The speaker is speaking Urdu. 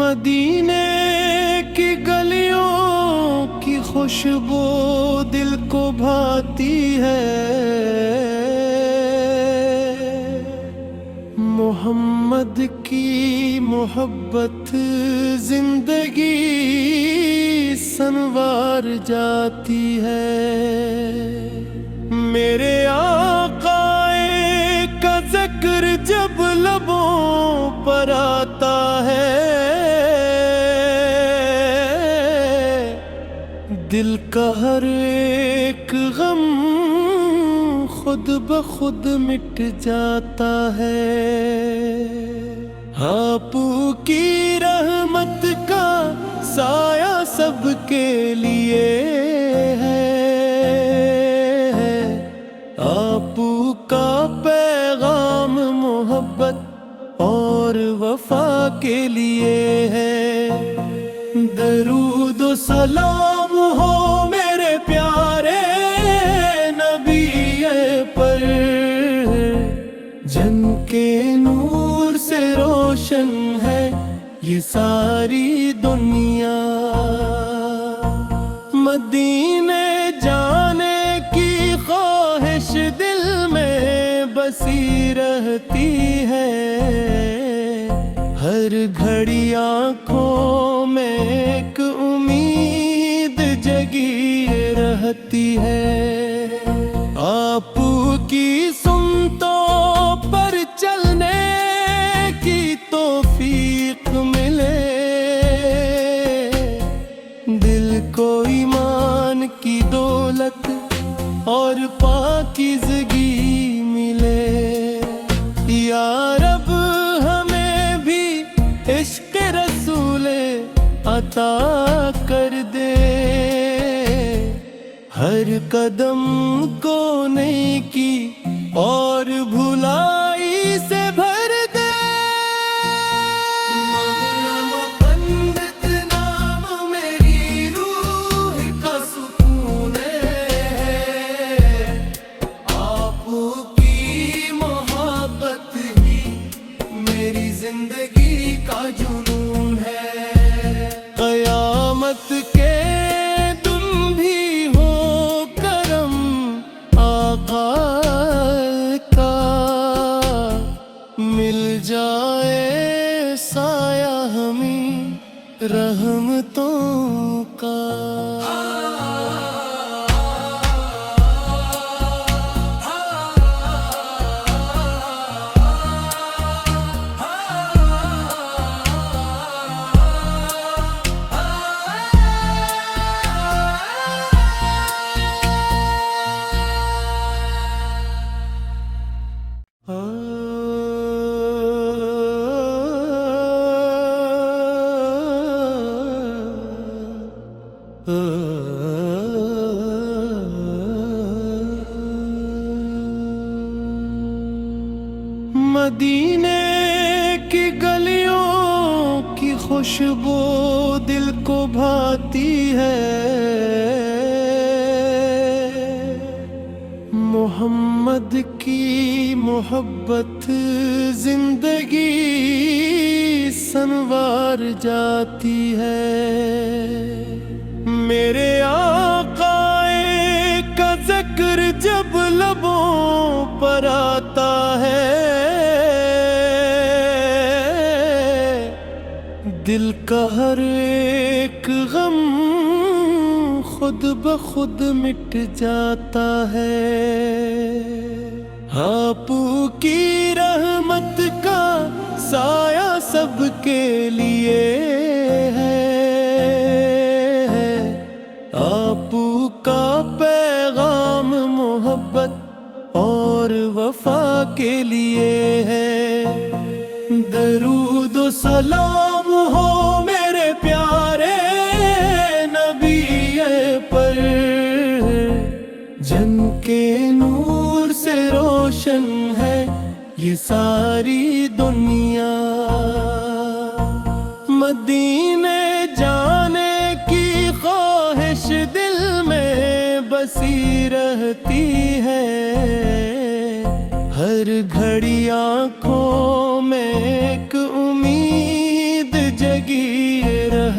مدینے کی گلیوں کی خوشبو دل کو بھاتی ہے، محمد کی محبت زندگی سنوار جاتی ہے۔ میرے آقا کا ذکر جب لبوں پر آتا ہے، دل کا ہر ایک غم خود بخود مٹ جاتا ہے۔ آپ کی رحمت کا سایہ سب کے لیے ہے، آپ کا پیغام محبت اور وفا کے لیے ہے۔ درود و سلام ہو میرے پیارے نبی پر، جن کے نور سے روشن ہے یہ ساری دنیا۔ مدینے جانے کی خواہش دل میں بسی رہتی ہے، ہر گھڑی آنکھوں میں ایک امید جگی رہتی ہے۔ آپ کی سنتوں پر چلنے کی توفیق ملے، دل کو ایمان کی دولت اور پاکیزگی ملے۔ یا رب ہمیں بھی عشق رسول عطا کر دے، ہر قدم کو نیکی اور بھلائی سے بھر دے۔ نام میری روح کا سکون ہے، آپ کی محبت ہی میری زندگی کا جنون ہے۔ قیامت کے دن بھی ہو کرم آقا کا، مل جائے سایہ ہمیں رحمتوں کا۔ مدینے کی گلیوں کی خوشبو دل کو بھاتی ہے، محمد کی محبت زندگی سنوار جاتی ہے۔ میرے آقا کا ذکر جب لبوں پر آتا ہے، دل کا ہر ایک غم خود بخود مٹ جاتا ہے۔ آپ کی رحمت کا سایہ سب کے لیے ہے، آپ کا پیغام محبت اور وفا کے لیے ہے۔ درود و سلام ہو میرے پیارے نبی پر، جن کے نور سے روشن ہے یہ ساری دنیا۔ مدینے جانے کی خواہش دل میں بسی رہتی ہے، ہر گھڑی آنکھوں میں ایک امید جگی